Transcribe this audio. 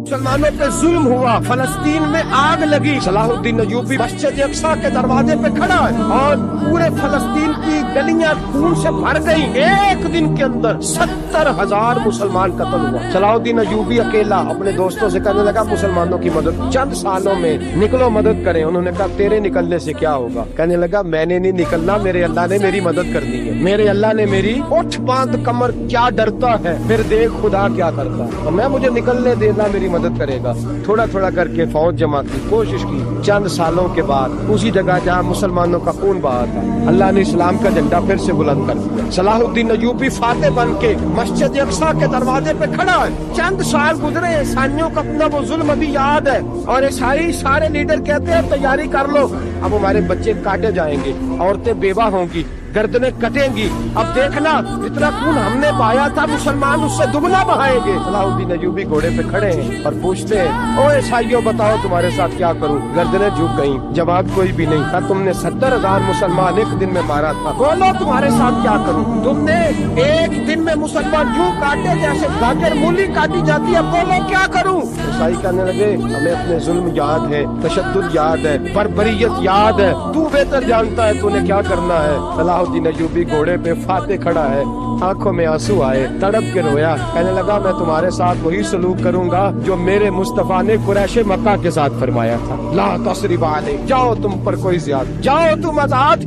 मुसलमानों पे जुल्म हुआ, फलस्तीन में आग लगी। सलाहुद्दीन अय्यूबी मस्जिद अक्सा के दरवाजे पे खड़ा है और पूरे फलस्तीन की गलियां खून से भर गई। एक दिन के अंदर 70,000 मुसलमान कत्ल हुआ। सलाहुद्दीन अय्यूबी अकेला अपने दोस्तों से कहने लगा मुसलमानों की मदद चंद सालों में निकलो, मदद करें। उन्होंने कहा तेरे निकलने से क्या होगा? कहने लगा मैंने नहीं निकलना, मेरे अल्लाह ने मेरी मदद करनी है। मेरे अल्लाह ने मेरी उठ बांध कमर, क्या डरता है, फिर देख खुदा क्या करता है। तो मैं मुझे निकलने देना, मेरी मदद करेगा। थोड़ा थोड़ा करके फौज जमा की, कोशिश की। चंद सालों के बाद उसी जगह जहाँ मुसलमानों का खून बहा था, अल्लाह ने इस्लाम का झंडा फिर से बुलंद कर दिया। सलाहुद्दीन अय्यूबी फातेह बन के मस्जिद अक्सा के दरवाजे पे खड़ा है। चंद साल गुजरे, ईसाइयों का अपना वो जुल्म अभी याद है और ईसाई सारे लीडर कहते हैं तैयारी कर लो, अब हमारे बच्चे काटे जाएंगे, औरतें बेवा होंगी, गर्दनें कटेंगी। अब देखना जितना खून हमने बहाया था मुसलमान उससे दुगना बहाएंगे। सलाहुद्दीन अय्यूबी घोड़े पे खड़े हैं और पूछते हैं ओ ईसाइयों बताओ तुम्हारे साथ क्या करूं? गर्दनें झुक गईं, जवाब कोई भी नहीं था। तुमने 70,000 मुसलमान एक दिन में मारा था, बोलो तुम्हारे साथ क्या करूं? तुमने एक दिन में मुसलमान यूं काटे जैसे गाजर मूली काटी जाती है, बोलो क्या करूं? ईसाई कहने लगे हमें अपने जुल्म याद है, तशद्दुद याद है, बर्बरियत याद है, तू बेहतर जानता है तूने क्या करना है। सलाहुद्दीन अय्यूबी घोड़े पे फातेह खड़ा है, आंखों में आंसू आए, तड़प के रोया। कहने लगा मैं तुम्हारे साथ वही सलूक करूंगा जो मेरे मुस्तफा ने कुरैशे मक्का के साथ फरमाया था। ला तस्रिब अलैक, जाओ तुम पर कोई ज़ियादती, जाओ तुम आजाद।